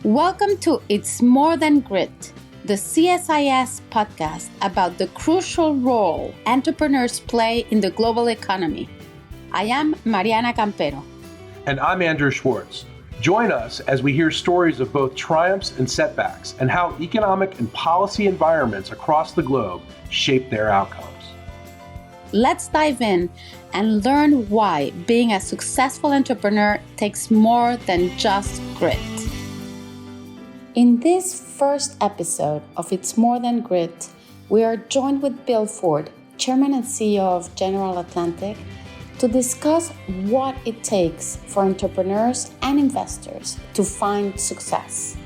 Welcome to It's More Than Grit, the CSIS podcast about the crucial role entrepreneurs play in the global economy. I am Mariana Campero. And I'm Andrew Schwartz. Join us as we hear stories of both triumphs and setbacks and how economic and policy environments across the globe shape their outcomes. Let's dive in and learn why being a successful entrepreneur takes more than just grit. In this first episode of It's More Than Grit, we are joined with Bill Ford, Chairman and CEO of General Atlantic, to discuss what it takes for entrepreneurs and investors to find success.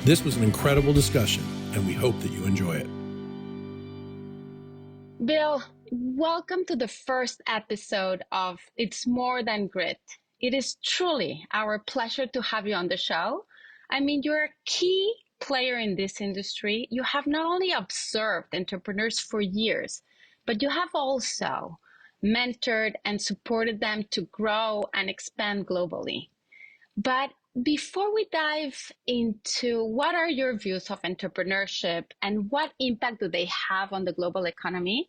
This was an incredible discussion, and we hope that you enjoy it. Bill, welcome to the first episode of It's More Than Grit. It is truly our pleasure to have you on the show. I mean, you're a key player in this industry. You have not only observed entrepreneurs for years, but you have also mentored and supported them to grow and expand globally. But before we dive into what are your views of entrepreneurship and what impact do they have on the global economy,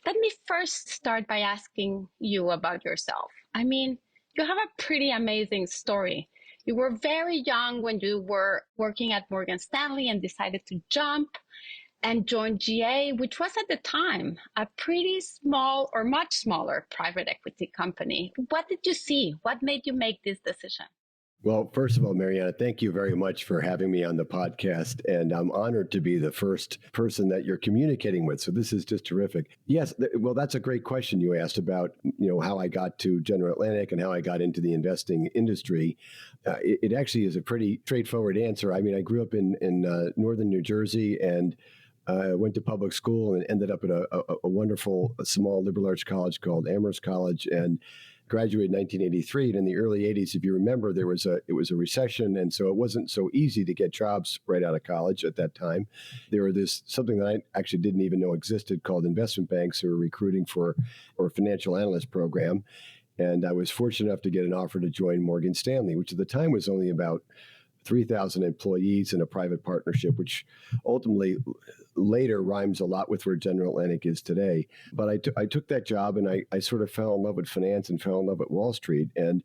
let me first start by asking you about yourself. I mean, you have a pretty amazing story. You were very young when you were working at Morgan Stanley and decided to jump and join GA, which was at the time a pretty small or much smaller private equity company. What did you see? What made you make this decision? Well, first of all, Mariana, thank you very much for having me on the podcast. And I'm honored to be the first person that you're communicating with. So this is just terrific. Yes, well, that's a great question you asked about, how I got to General Atlantic and how I got into the investing industry. It actually is a pretty straightforward answer. I mean, I grew up in northern New Jersey and went to public school and ended up at a wonderful small liberal arts college called Amherst College and graduated in 1983. And in the early 80s, if you remember, it was a recession. And so it wasn't so easy to get jobs right out of college at that time. There were something that I actually didn't even know existed called investment banks who were recruiting for a financial analyst program. And I was fortunate enough to get an offer to join Morgan Stanley, which at the time was only about 3,000 employees in a private partnership, which ultimately later rhymes a lot with where General Atlantic is today. But I took that job and I sort of fell in love with finance and fell in love with Wall Street. And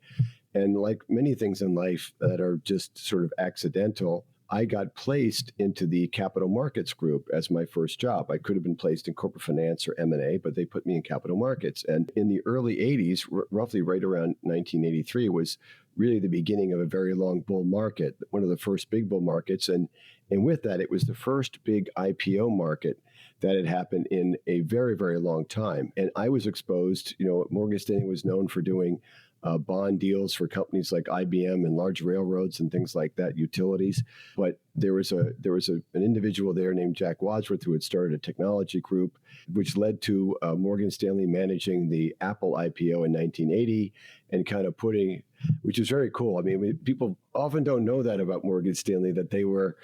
like many things in life that are just sort of accidental, I got placed into the capital markets group as my first job. I could have been placed in corporate finance or M&A, but they put me in capital markets. And in the early 80s, roughly right around 1983, was really the beginning of a very long bull market, one of the first big bull markets. And with that, it was the first big IPO market that had happened in a very, very long time. And I was exposed, Morgan Stanley was known for doing bond deals for companies like IBM and large railroads and things like that, utilities. But there was an individual there named Jack Wadsworth who had started a technology group, which led to Morgan Stanley managing the Apple IPO in 1980 and kind of which is very cool. I mean, people often don't know that about Morgan Stanley, that they were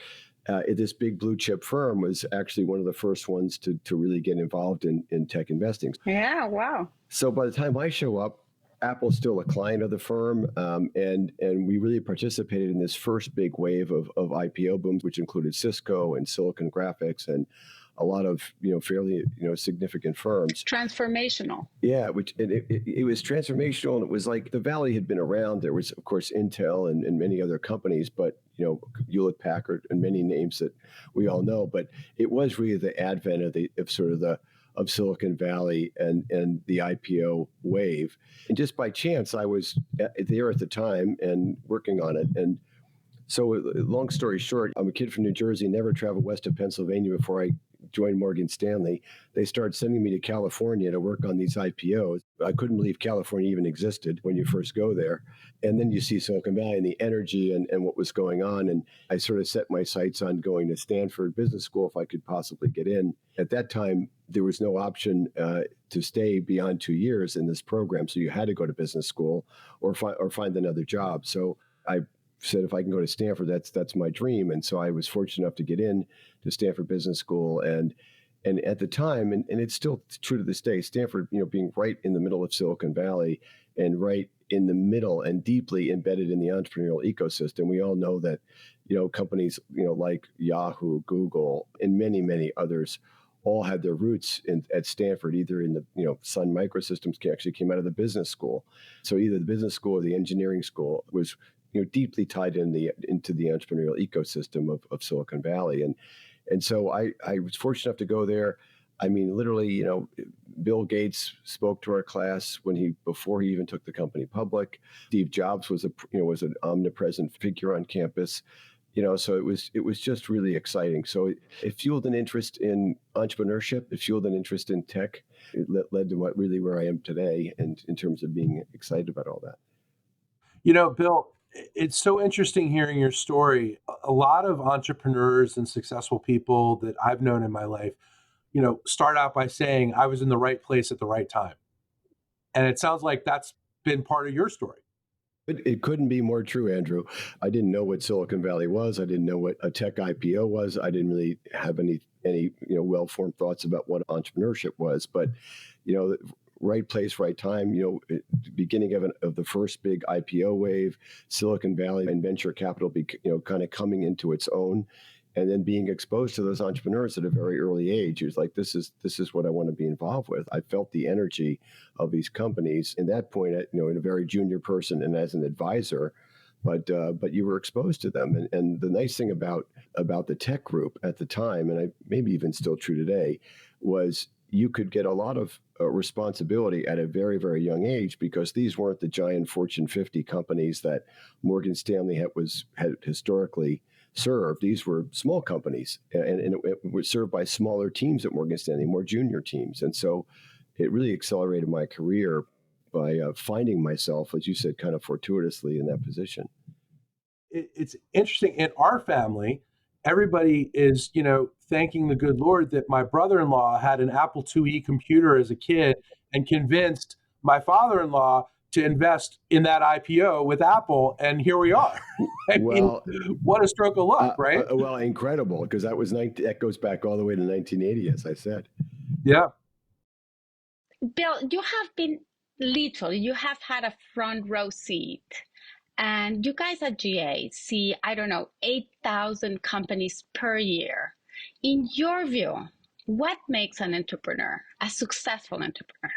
this big blue chip firm was actually one of the first ones to really get involved in tech investing. Yeah, wow. So by the time I show up, Apple's still a client of the firm, and we really participated in this first big wave of IPO booms, which included Cisco and Silicon Graphics and a lot of fairly significant firms. Transformational. Yeah, it was transformational, and it was like the Valley had been around. There was, of course, Intel and many other companies, but Hewlett Packard and many names that we all know. But it was really the advent of Silicon Valley and the IPO wave. And just by chance, I was there at the time and working on it. And so long story short, I'm a kid from New Jersey, never traveled west of Pennsylvania before I joined Morgan Stanley. They started sending me to California to work on these IPOs. I couldn't believe California even existed when you first go there. And then you see Silicon Valley and the energy and what was going on. And I sort of set my sights on going to Stanford Business School if I could possibly get in. At that time, there was no option to stay beyond 2 years in this program. So you had to go to business school or find another job. So I said, if I can go to Stanford, that's my dream. And so I was fortunate enough to get in to Stanford Business School. And at the time, and it's still true to this day, Stanford, being right in the middle of Silicon Valley and right in the middle and deeply embedded in the entrepreneurial ecosystem. We all know that, companies, like Yahoo, Google, and many, many others all had their roots at Stanford, either in the, Sun Microsystems actually came out of the business school. So either the business school or the engineering school was, deeply tied into the entrepreneurial ecosystem of Silicon Valley. And so I was fortunate enough to go there. I mean, literally, Bill Gates spoke to our class before he even took the company public. Steve Jobs was an omnipresent figure on campus. So it was just really exciting. So it fueled an interest in entrepreneurship. It fueled an interest in tech. It led to where I am today, and in terms of being excited about all that. Bill, it's so interesting hearing your story. A lot of entrepreneurs and successful people that I've known in my life, start out by saying, I was in the right place at the right time. And it sounds like that's been part of your story. It couldn't be more true, Andrew. I didn't know what Silicon Valley was. I didn't know what a tech IPO was. I didn't really have any well-formed thoughts about what entrepreneurship was. But, right place, right time, beginning of the first big IPO wave, Silicon Valley and venture capital, kind of coming into its own. And then being exposed to those entrepreneurs at a very early age, it was like, this is what I want to be involved with. I felt the energy of these companies in that point, in a very junior person and as an advisor, but you were exposed to them. And the nice thing about the tech group at the time, and maybe even still true today, was you could get a lot of responsibility at a very, very young age, because these weren't the giant Fortune 50 companies that Morgan Stanley had historically served. These were small companies, and it was served by smaller teams at Morgan Stanley, more junior teams. And so it really accelerated my career by finding myself, as you said, kind of fortuitously in that position. It's interesting. In our family, everybody is, thanking the good Lord that my brother-in-law had an Apple IIe computer as a kid and convinced my father-in-law to invest in that IPO with Apple, and here we are. I mean, what a stroke of luck, right? Well, incredible, because that goes back all the way to 1980, as I said. Yeah. Bill, you have had a front row seat. And you guys at GA see, 8,000 companies per year. In your view, what makes an entrepreneur a successful entrepreneur?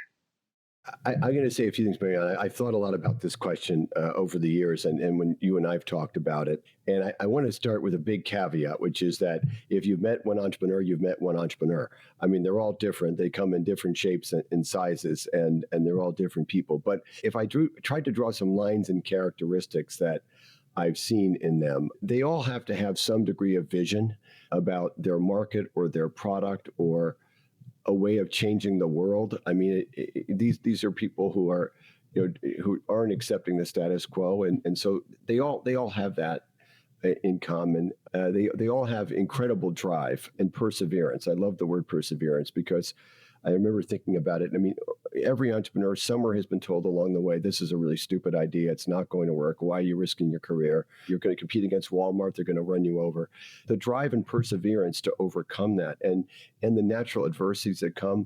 I'm going to say a few things, Mariana. I've thought a lot about this question over the years, and when you and I have talked about it. And I want to start with a big caveat, which is that if you've met one entrepreneur, you've met one entrepreneur. I mean, they're all different. They come in different shapes and sizes, and they're all different people. But if I tried to draw some lines and characteristics that I've seen in them, they all have to have some degree of vision about their market or their product or a way of changing the world. I mean, these are people who are, who aren't accepting the status quo, and so they all have that in common. They all have incredible drive and perseverance. I love the word perseverance, because I remember thinking about it. I mean, every entrepreneur somewhere has been told along the way, this is a really stupid idea. It's not going to work. Why are you risking your career? You're going to compete against Walmart. They're going to run you over. The drive and perseverance to overcome that and the natural adversities that come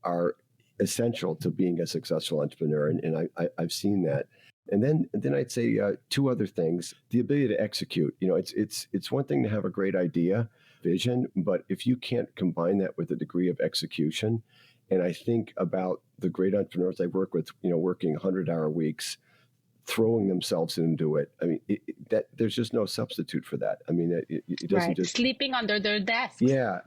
are essential to being a successful entrepreneur. And I've seen that. And then I'd say two other things: the ability to execute. It's one thing to have a great idea, vision, but if you can't combine that with a degree of execution, and I think about the great entrepreneurs I work with, working 100-hour weeks, throwing themselves into it. I mean, that there's just no substitute for that. I mean, it doesn't just sleeping under their desk. Yeah,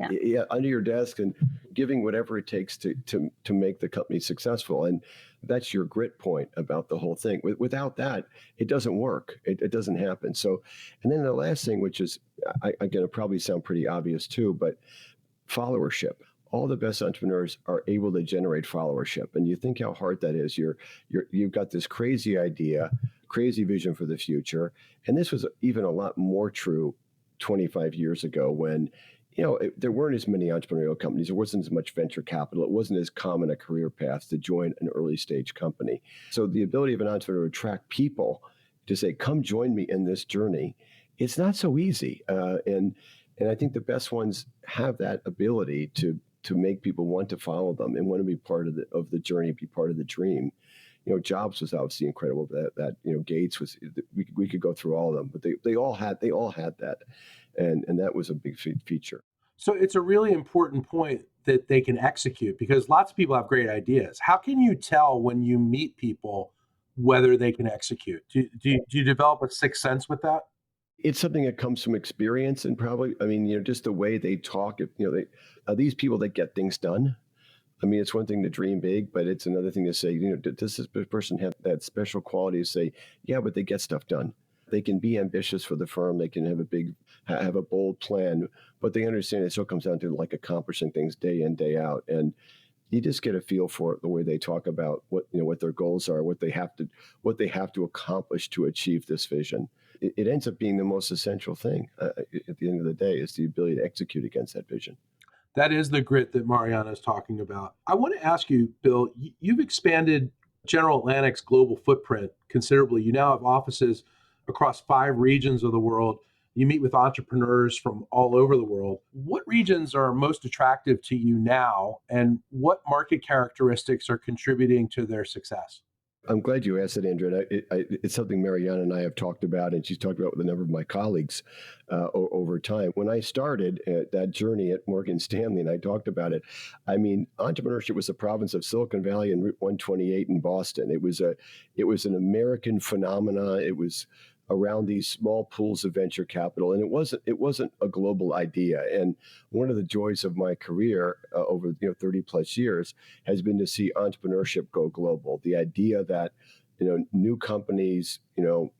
under your desk and giving whatever it takes to make the company successful. And that's your grit point about the whole thing. Without that, it doesn't work. It doesn't happen. So, and then the last thing, which is, again, it'll probably sound pretty obvious too, but followership. All the best entrepreneurs are able to generate followership. And you think how hard that is. You've got this crazy idea, crazy vision for the future. And this was even a lot more true 25 years ago when, there weren't as many entrepreneurial companies. There wasn't as much venture capital. It wasn't as common a career path to join an early stage company. So the ability of an entrepreneur to attract people to say, come join me in this journey, it's not so easy. And I think the best ones have that ability to make people want to follow them and want to be part of the journey, be part of the dream. Jobs was obviously incredible. That Gates was. We could go through all of them, but they all had that, and that was a big feature. So it's a really important point that they can execute, because lots of people have great ideas. How can you tell when you meet people whether they can execute? Do you develop a sixth sense with that? It's something that comes from experience, and probably, just the way they talk. They are these people that get things done. It's one thing to dream big, but it's another thing to say, does this person have that special quality to say, yeah, but they get stuff done. They can be ambitious for the firm. They can have a bold plan, but they understand it still comes down to like accomplishing things day in, day out. And you just get a feel for it, the way they talk about what their goals are, what they have to accomplish to achieve this vision. It ends up being the most essential thing at the end of the day, is the ability to execute against that vision. That is the grit that Mariana is talking about. I want to ask you, Bill, you've expanded General Atlantic's global footprint considerably. You now have offices across 5 regions of the world. You meet with entrepreneurs from all over the world. What regions are most attractive to you now, and what market characteristics are contributing to their success? I'm glad you asked it, Andrew. And it's something Mariana and I have talked about, and she's talked about with a number of my colleagues over time. When I started that journey at Morgan Stanley, and I talked about it, entrepreneurship was the province of Silicon Valley and Route 128 in Boston. It was an American phenomena. It was around these small pools of venture capital, and it wasn't a global idea. And one of the joys of my career over 30 plus years has been to see entrepreneurship go global. The idea that new companies,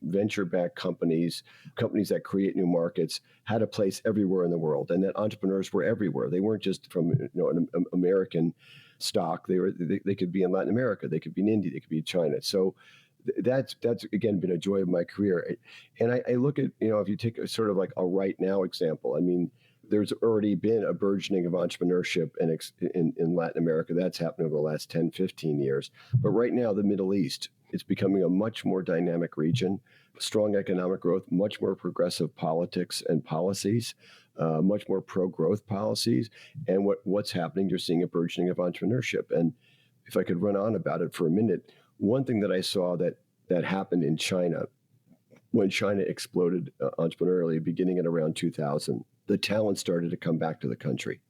venture-backed companies that create new markets, had a place everywhere in the world, and that entrepreneurs were everywhere. They weren't just from an American stock. They could be in Latin America, they could be in India, they could be in China. So that's again been a joy of my career. And I look at, if you take a sort of like a right now example, there's already been a burgeoning of entrepreneurship in Latin America. That's happened over the last 10, 15 years. But right now, the Middle East, it's becoming a much more dynamic region, strong economic growth, much more progressive politics and policies, much more pro-growth policies. And what's happening, you're seeing a burgeoning of entrepreneurship. And if I could run on about it for a minute, one thing that I saw that happened in China, when China exploded entrepreneurially beginning at around 2000, the talent started to come back to the country,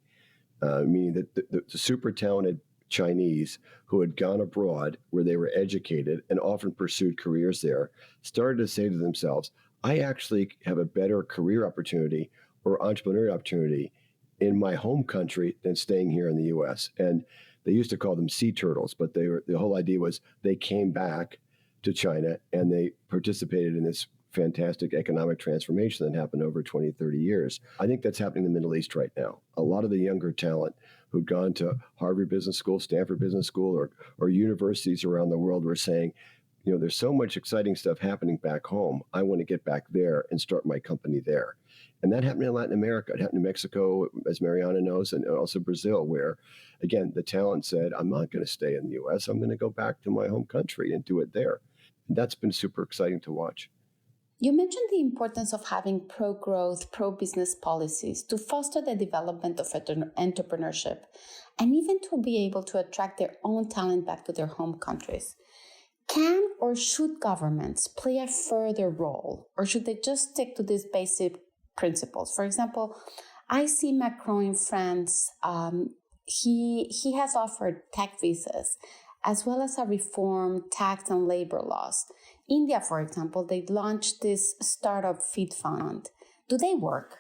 meaning that the super talented Chinese who had gone abroad where they were educated and often pursued careers there started to say to themselves, I actually have a better career opportunity or entrepreneurial opportunity in my home country than staying here in the U.S. And they used to call them sea turtles, but the whole idea was they came back to China and they participated in this fantastic economic transformation that happened over 20, 30 years. I think that's happening in the Middle East right now. A lot of the younger talent who'd gone to Harvard Business School, Stanford Business School, or universities around the world were saying, there's so much exciting stuff happening back home. I want to get back there and start my company there. And that happened in Latin America. It happened in Mexico, as Mariana knows, and also Brazil, where, again, the talent said, I'm not going to stay in the U.S. I'm going to go back to my home country and do it there. And that's been super exciting to watch. You mentioned the importance of having pro-growth, pro-business policies to foster the development of entrepreneurship and even to be able to attract their own talent back to their home countries. Can or should governments play a further role, or should they just stick to these basic principles? For example, I see Macron in France. He has offered tech visas as well as a reformed tax and labor laws. India, for example, they launched this startup feed fund. Do they work?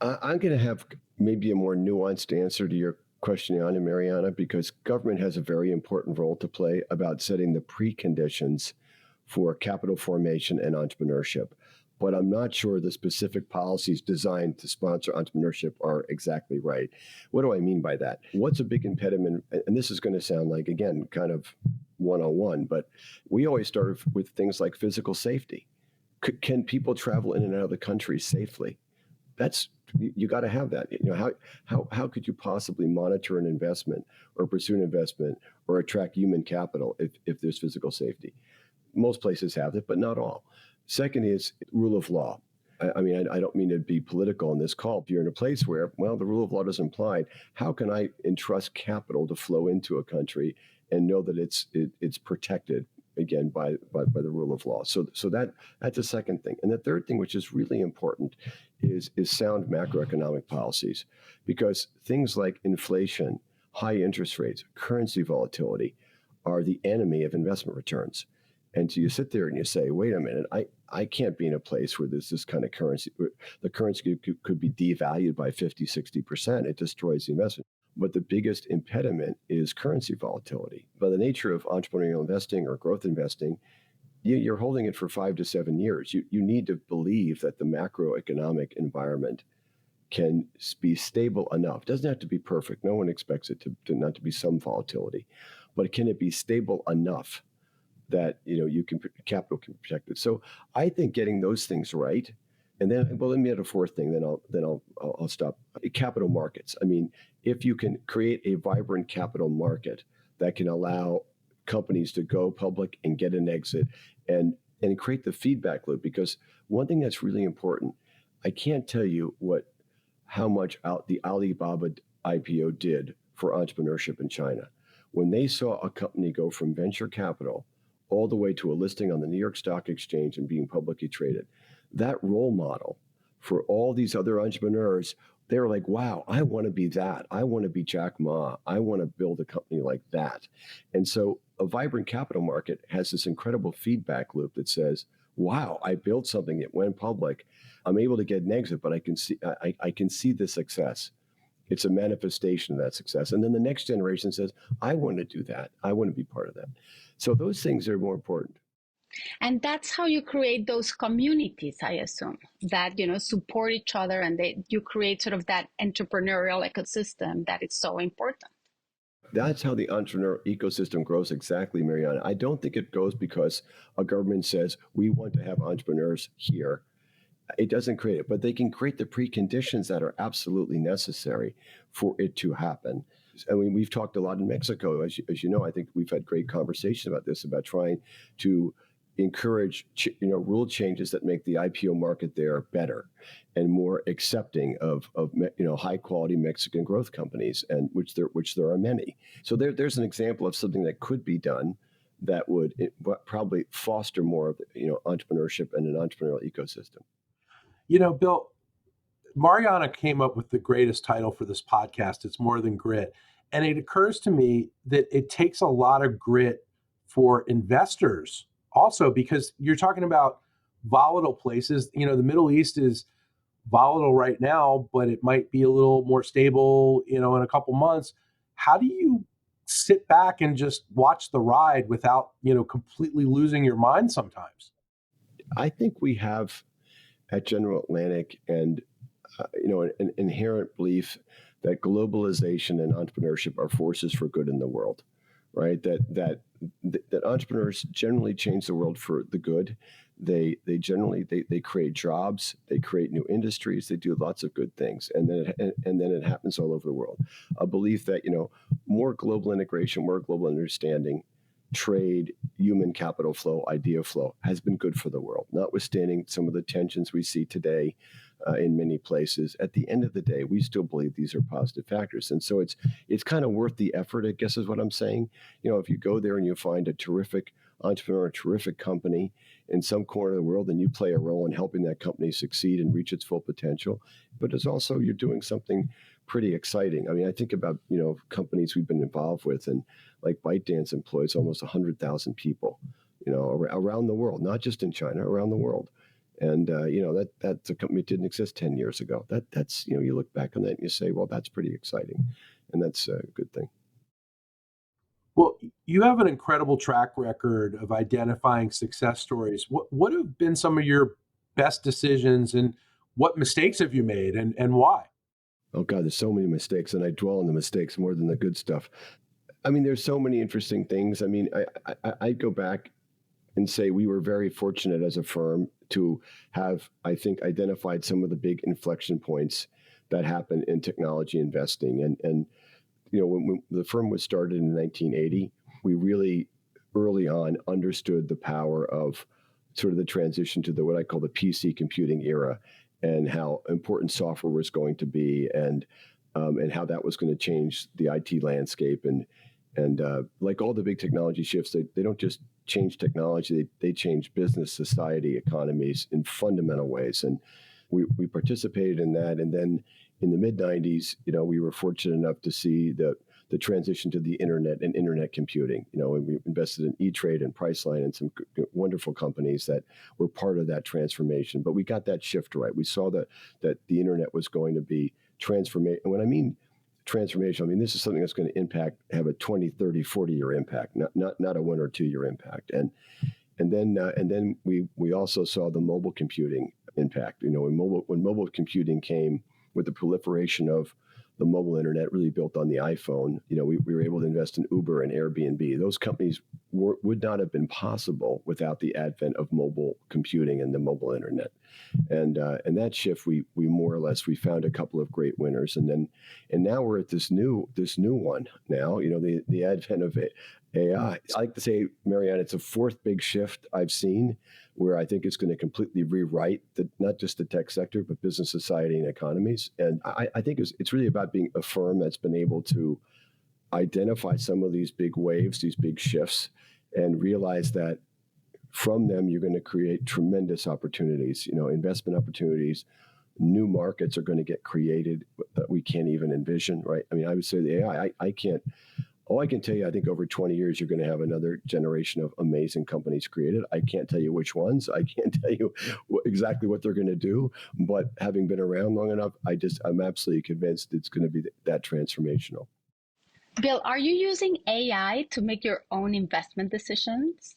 I'm going to have maybe a more nuanced answer to your question, Anna Mariana, because government has a very important role to play about setting the preconditions for capital formation and entrepreneurship. But I'm not sure the specific policies designed to sponsor entrepreneurship are exactly right. What do I mean by that? What's a big impediment? And this is going to sound like, again, kind of one-on-one, but we always start with things like physical safety. Can people travel in and out of the country safely? You got to have that. How could you possibly monitor an investment or pursue an investment or attract human capital if there's physical safety? Most places have it, but not all. Second is rule of law. I don't mean to be political in this call. If you're in a place where, the rule of law doesn't apply, how can I entrust capital to flow into a country and know that it's protected again by the rule of law. So that's a second thing. And the third thing, which is really important, is sound macroeconomic policies, because things like inflation, high interest rates, currency volatility are the enemy of investment returns. And so you sit there and you say, wait a minute, I can't be in a place where there's this kind of currency. The currency could be devalued by 50, 60%. It destroys the investment. But the biggest impediment is currency volatility. By the nature of entrepreneurial investing or growth investing, you're holding it for 5 to 7 years. You need to believe that the macroeconomic environment can be stable enough. It doesn't have to be perfect. No one expects it to not to be some volatility. But can it be stable enough that capital can protect it? So I think getting those things right, and then let me add a fourth thing. Then I'll stop. Capital markets. I mean, if you can create a vibrant capital market that can allow companies to go public and get an exit, and create the feedback loop, because one thing that's really important, I can't tell you how much the Alibaba IPO did for entrepreneurship in China. When they saw a company go from venture capital all the way to a listing on the New York Stock Exchange and being publicly traded, that role model for all these other entrepreneurs, they were like, wow, I want to be that. I want to be Jack Ma. I want to build a company like that. And so a vibrant capital market has this incredible feedback loop that says, wow, I built something that went public. I'm able to get an exit, but I can see the success. It's a manifestation of that success. And then the next generation says, I want to do that. I want to be part of that. So those things are more important. And that's how you create those communities, I assume, that, support each other, and you create sort of that entrepreneurial ecosystem that is so important. That's how the entrepreneurial ecosystem grows, exactly, Mariana. I don't think it goes because a government says, we want to have entrepreneurs here. It doesn't create it, but they can create the preconditions that are absolutely necessary for it to happen. I mean, we've talked a lot in Mexico, as you know. I think we've had great conversation about this, about trying to encourage rule changes that make the IPO market there better and more accepting of high quality Mexican growth companies, and which there are many. So there's an example of something that could be done that would probably foster more of entrepreneurship and an entrepreneurial ecosystem. Bill, Mariana came up with the greatest title for this podcast. It's More Than Grit. And it occurs to me that it takes a lot of grit for investors also, because you're talking about volatile places. The Middle East is volatile right now, but it might be a little more stable, in a couple months. How do you sit back and just watch the ride without, completely losing your mind sometimes? I think we have at General Atlantic and an inherent belief that globalization and entrepreneurship are forces for good in the world, right? That entrepreneurs generally change the world for the good. They generally create jobs, they create new industries, they do lots of good things, and then it happens all over the world. A belief that more global integration, more global understanding, trade, human capital flow, idea flow has been good for the world, notwithstanding some of the tensions we see today in many places. At the end of the day, we still believe these are positive factors. And so it's kind of worth the effort, I guess is what I'm saying. If you go there and you find a terrific entrepreneur, a terrific company in some corner of the world, then you play a role in helping that company succeed and reach its full potential. But it's also, you're doing something pretty exciting. I mean, I think about, companies we've been involved with, and like ByteDance employs almost 100,000 people, around the world, not just in China, around the world. And, that's a company that didn't exist 10 years ago. That's, you look back on that and you say, well, that's pretty exciting. And that's a good thing. Well, you have an incredible track record of identifying success stories. What have been some of your best decisions, and what mistakes have you made, and why? Oh, God, there's so many mistakes, and I dwell on the mistakes more than the good stuff. I mean, there's so many interesting things. I mean, I go back and say we were very fortunate as a firm to have, I think, identified some of the big inflection points that happened in technology investing. And when the firm was started in 1980, we really early on understood the power of sort of the transition to what I call the PC computing era, and how important software was going to be, and how that was going to change the IT landscape, and And like all the big technology shifts, they don't just change technology, they change business, society, economies in fundamental ways. And we participated in that. And then in the mid-90s, we were fortunate enough to see the transition to the internet and internet computing. And we invested in E-Trade and Priceline and some wonderful companies that were part of that transformation. But we got that shift right. We saw that the internet was going to be transformation. And when I mean transformation, I mean this is something that's going to have a 20, 30, 40-year impact, not a 1 or 2 year impact. And then we also saw the mobile computing impact. When mobile computing came with the proliferation of the mobile internet, really built on the iPhone, we were able to invest in Uber and Airbnb. Those companies would not have been possible without the advent of mobile computing and the mobile internet. And that shift, we more or less, we found a couple of great winners, and now we're at this new one. Now, the advent of AI. I like to say, Mariana, it's a fourth big shift I've seen, where I think it's going to completely rewrite not just the tech sector, but business, society, and economies. And I think it's really about being a firm that's been able to identify some of these big waves, these big shifts, and realize that from them, you're going to create tremendous opportunities, investment opportunities. New markets are going to get created that we can't even envision, right? I mean, I would say the AI, I can't. All I can tell you, I think over 20 years, you're going to have another generation of amazing companies created. I can't tell you which ones. I can't tell you exactly what they're going to do. But having been around long enough, I'm absolutely convinced it's going to be that transformational. Bill, are you using AI to make your own investment decisions?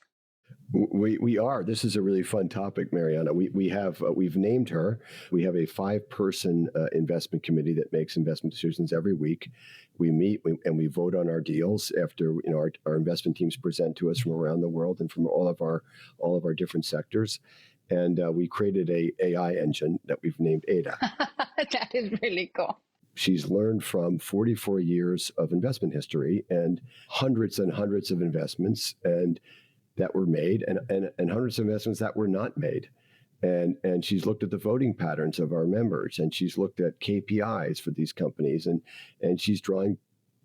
We are. This is a really fun topic, Mariana. We've named her. We have a 5-person investment committee that makes investment decisions every week. We meet and we vote on our deals after our investment teams present to us from around the world and from all of our different sectors. And we created a AI engine that we've named Ada. That is really cool. She's learned from 44 years of investment history and hundreds and hundreds of investments that were made and hundreds of investments that were not made. And she's looked at the voting patterns of our members, and she's looked at KPIs for these companies, and she's drawing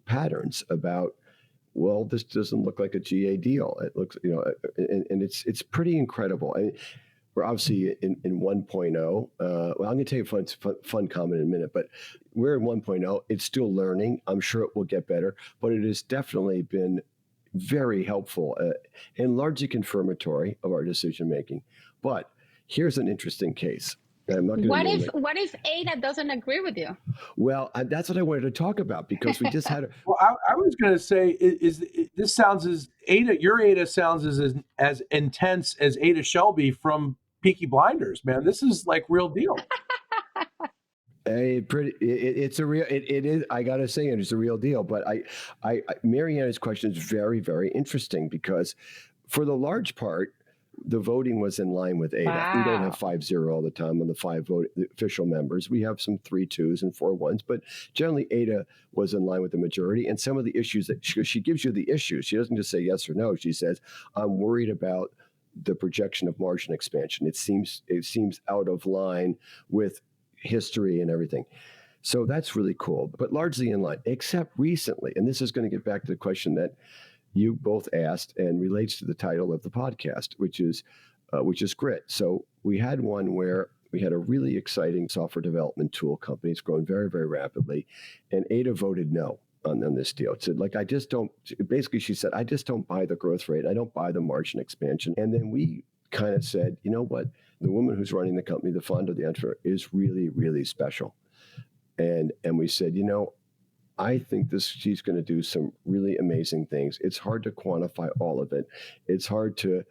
patterns about, well, this doesn't look like a GA deal. It looks, and it's pretty incredible. I mean, we're obviously in 1.0. Well, I'm going to tell you a fun comment in a minute, but we're in 1.0. It's still learning. I'm sure it will get better, but it has definitely been very helpful and largely confirmatory of our decision making. But here's an interesting case. I'm not what if Ada doesn't agree with you? Well, that's what I wanted to talk about, because we just had. Well, I was going to say, this sounds as Ada. Your Ada sounds as intense as Ada Shelby from Peaky Blinders. Man, this is like real deal. It's a real. It is. I gotta say, it's a real deal. But Mariana's question is very, very interesting, because for the large part, the voting was in line with Ada. Wow. We don't have 5-0 all the time on the 5 official members. We have some 3-2s and 4-1s, but generally Ada was in line with the majority. And some of the issues that she gives you the issues. She doesn't just say yes or no. She says, "I'm worried about the projection of margin expansion. It seems out of line with history and everything." So that's really cool, but largely in line, except recently. And this is going to get back to the question that you both asked and relates to the title of the podcast, which is grit. So we had one where we had a really exciting software development tool company. It's growing very, very rapidly. And Ada voted no on this deal. It said, basically she said, "I just don't buy the growth rate. I don't buy the margin expansion." And then we kind of said, you know what? The woman who's running the company, the founder, the entrepreneur, is really, really special. And we said, I think she's going to do some really amazing things. It's hard to quantify all of it. It's hard to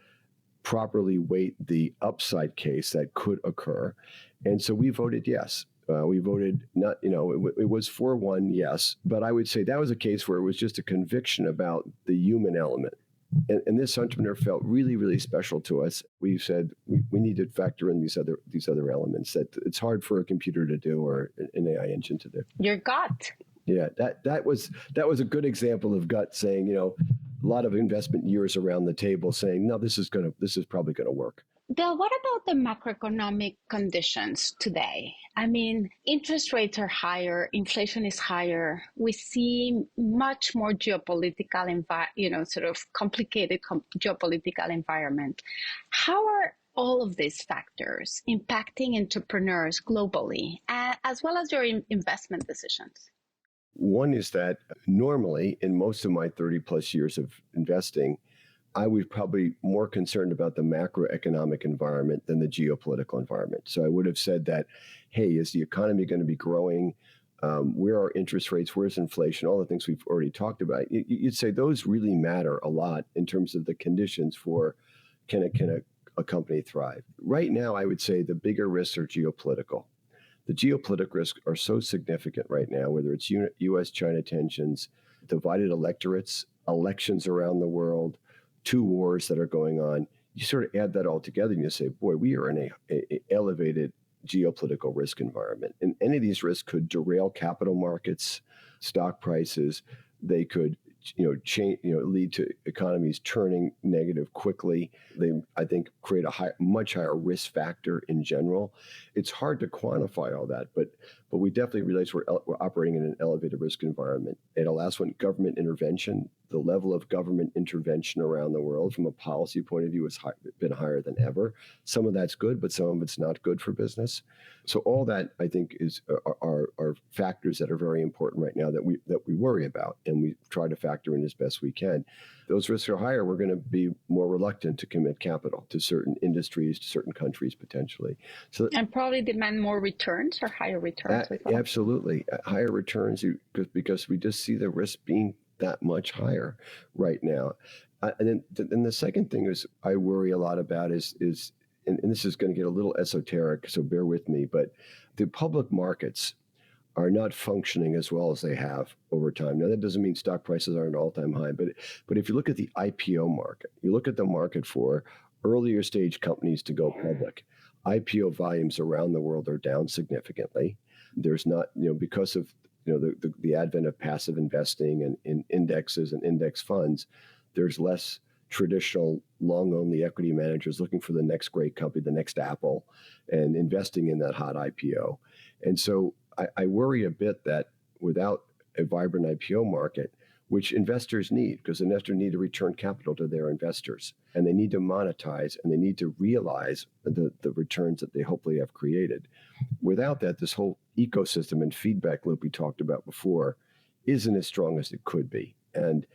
properly weight the upside case that could occur. And so we voted yes. We voted not, it was 4-1 yes, but I would say that was a case where it was just a conviction about the human element. And this entrepreneur felt really, really special to us. We said we need to factor in these other elements that it's hard for a computer to do or an AI engine to do. Your gut. Yeah, that was a good example of gut saying, a lot of investment years around the table saying, no, this is probably gonna work. Bill, what about the macroeconomic conditions today? I mean, interest rates are higher, inflation is higher. We see much more geopolitical, sort of complicated geopolitical environment. How are all of these factors impacting entrepreneurs globally, as well as your investment decisions? One is that normally, in most of my 30 plus years of investing, I was probably more concerned about the macroeconomic environment than the geopolitical environment. So I would have said that, hey, is the economy going to be growing? Where are interest rates? Where's inflation? All the things we've already talked about. You'd say those really matter a lot in terms of the conditions for can a company thrive. Right now, I would say the bigger risks are geopolitical. The geopolitical risks are so significant right now, whether it's U.S.-China tensions, divided electorates, elections around the world, two wars that are going on. You sort of add that all together and you say, boy, we are in a elevated geopolitical risk environment. And any of these risks could derail capital markets, stock prices. They could lead to economies turning negative quickly. They, I think, create a much higher risk factor in general. It's hard to quantify all that, but we definitely realize we're operating in an elevated risk environment. And the last one, government intervention. The level of government intervention around the world from a policy point of view has been higher than ever. Some of that's good, but some of it's not good for business. So all that, I think, are factors that are very important right now that we worry about, and we try to factor in as best we can. Those risks are higher. We're going to be more reluctant to commit capital to certain industries, to certain countries potentially. So and probably demand more returns or higher returns. Absolutely, higher returns because we just see the risk being that much higher right now. And then the second thing is I worry a lot about is and this is going to get a little esoteric, so bear with me, but the public markets are not functioning as well as they have over time. Now, that doesn't mean stock prices are at an all-time high, but if you look at the IPO market, you look at the market for earlier stage companies to go public, IPO volumes around the world are down significantly. There's not, because of the advent of passive investing and in indexes and index funds, there's less traditional long-only equity managers looking for the next great company, the next Apple, and investing in that hot IPO. And so I worry a bit that without a vibrant IPO market, which investors need, because investors need to return capital to their investors, and they need to monetize, and they need to realize the returns that they hopefully have created. Without that, this whole ecosystem and feedback loop we talked about before isn't as strong as it could be. And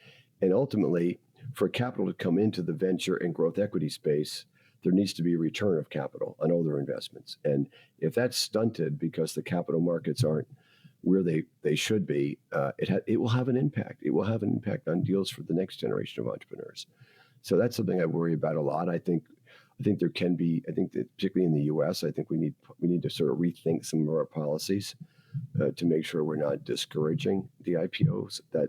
ultimately, for capital to come into the venture and growth equity space, there needs to be a return of capital on all their investments. And if that's stunted because the capital markets aren't where they should be, it will have an impact. It will have an impact on deals for the next generation of entrepreneurs. So that's something I worry about a lot. I think there can be, I think that particularly in the U.S., I think we need to sort of rethink some of our policies to make sure we're not discouraging the IPOs that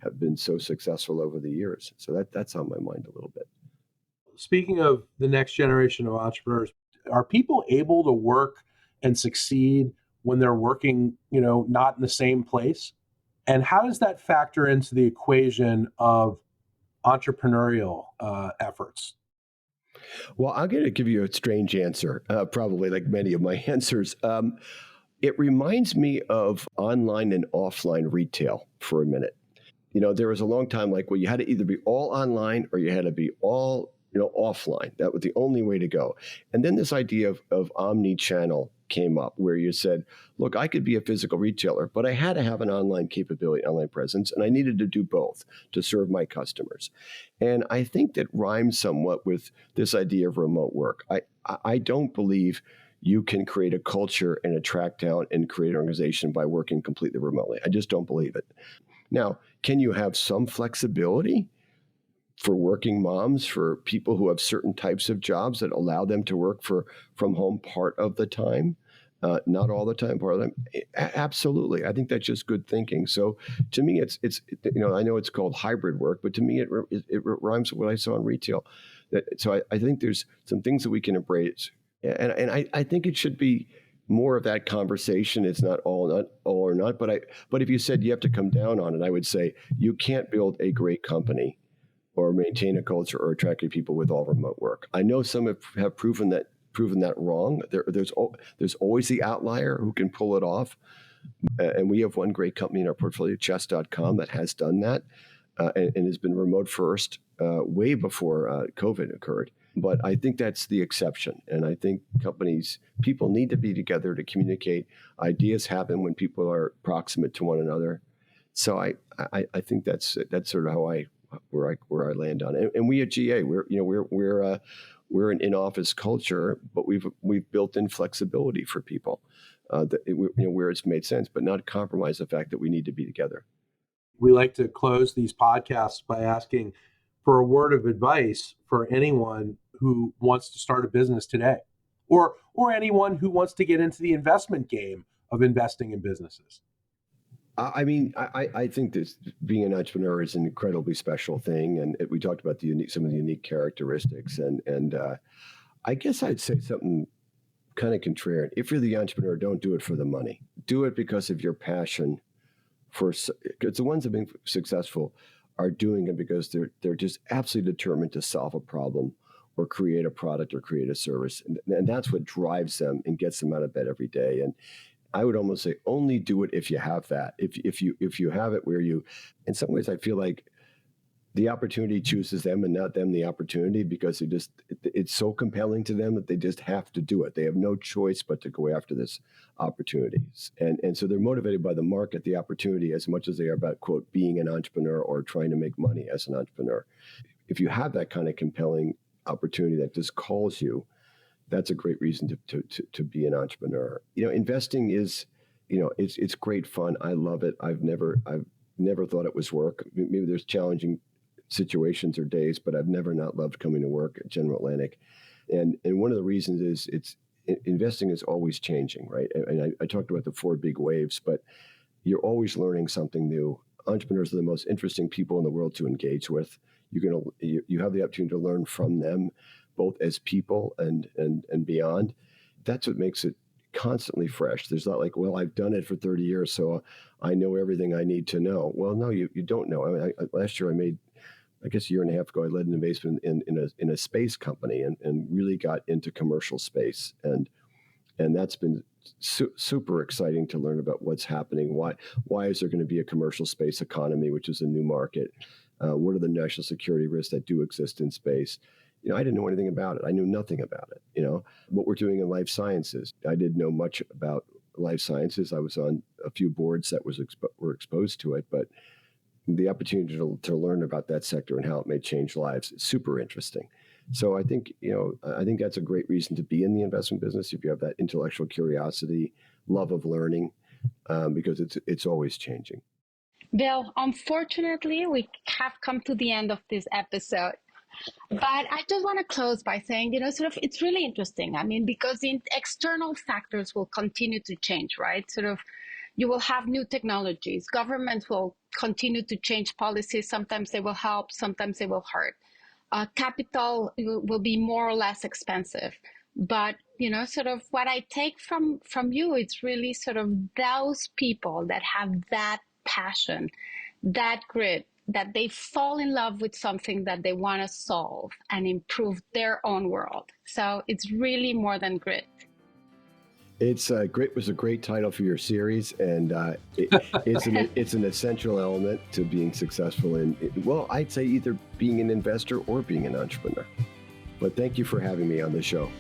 have been so successful over the years. So that's on my mind a little bit. Speaking of the next generation of entrepreneurs, are people able to work and succeed when they're working, not in the same place? And how does that factor into the equation of entrepreneurial efforts? Well, I'm going to give you a strange answer, probably like many of my answers. It reminds me of online and offline retail for a minute. There was a long time you had to either be all online or you had to be all offline. That was the only way to go. And then this idea of omni-channel came up where you said, look, I could be a physical retailer, but I had to have an online capability, online presence, and I needed to do both to serve my customers. And I think that rhymes somewhat with this idea of remote work. I don't believe you can create a culture and attract talent and create an organization by working completely remotely. I just don't believe it. Now, can you have some flexibility for working moms, for people who have certain types of jobs that allow them to work from home part of the time? Not all the time, part of the time. Absolutely. I think that's just good thinking. So to me, it's I know it's called hybrid work, but to me, it rhymes with what I saw in retail. So I think there's some things that we can embrace. And I think it should be more of that conversation. It's not all or not. But if you said you have to come down on it, I would say you can't build a great company or maintain a culture or attract people with all remote work. I know some have proven that wrong. There's always the outlier who can pull it off. And we have one great company in our portfolio, chess.com, that has done that and has been remote first way before COVID occurred. But I think that's the exception. And I think people need to be together to communicate. Ideas happen when people are proximate to one another. So I think that's sort of where I land on it. And we at GA, we're an in-office culture, but we've built in flexibility for people where it's made sense, but not compromise the fact that we need to be together. We like to close these podcasts by asking for a word of advice for anyone who wants to start a business today, or anyone who wants to get into the investment game of investing in businesses. I mean, I think that being an entrepreneur is an incredibly special thing, and we talked about some of the unique characteristics, and I guess I'd say something kind of contrarian. If you're the entrepreneur, don't do it for the money. Do it because of your passion because the ones that have been successful are doing it because they're just absolutely determined to solve a problem or create a product or create a service, and that's what drives them and gets them out of bed every day. And I would almost say only do it if you have that. If you have it where you, in some ways, I feel like the opportunity chooses them and not them the opportunity, because it's so compelling to them that they just have to do it. They have no choice but to go after this opportunity. And so they're motivated by the market, the opportunity, as much as they are about, quote, being an entrepreneur or trying to make money as an entrepreneur. If you have that kind of compelling opportunity that just calls you, that's a great reason to be an entrepreneur. Investing is, it's great fun. I love it. I've never thought it was work. Maybe there's challenging situations or days, but I've never not loved coming to work at General Atlantic. And one of the reasons is investing is always changing, right? And I talked about the 4 big waves, but you're always learning something new. Entrepreneurs are the most interesting people in the world to engage with. You have the opportunity to learn from them, both as people and beyond. That's what makes it constantly fresh. There's not like, well, I've done it for 30 years, so I know everything I need to know. Well, no, you don't know. I mean, last year I guess a year and a half ago, I led an investment in a space company and really got into commercial space. And that's been super exciting to learn about what's happening. Why is there going to be a commercial space economy, which is a new market? What are the national security risks that do exist in space? I didn't know anything about it. I knew nothing about it. What we're doing in life sciences. I didn't know much about life sciences. I was on a few boards that were exposed to it, but the opportunity to learn about that sector and how it may change lives is super interesting. So I think that's a great reason to be in the investment business if you have that intellectual curiosity, love of learning, because it's always changing. Bill, unfortunately, we have come to the end of this episode. But I just want to close by saying, it's really interesting. I mean, because the external factors will continue to change, right? You will have new technologies. Governments will continue to change policies. Sometimes they will help, sometimes they will hurt. Capital will be more or less expensive. But, what I take from you, it's really those people that have that passion, that grit, that they fall in love with something that they want to solve and improve their own world. So it's really more than grit. It's great. Was a great title for your series, and it's an essential element to being successful in. Well, I'd say either being an investor or being an entrepreneur. But thank you for having me on the show.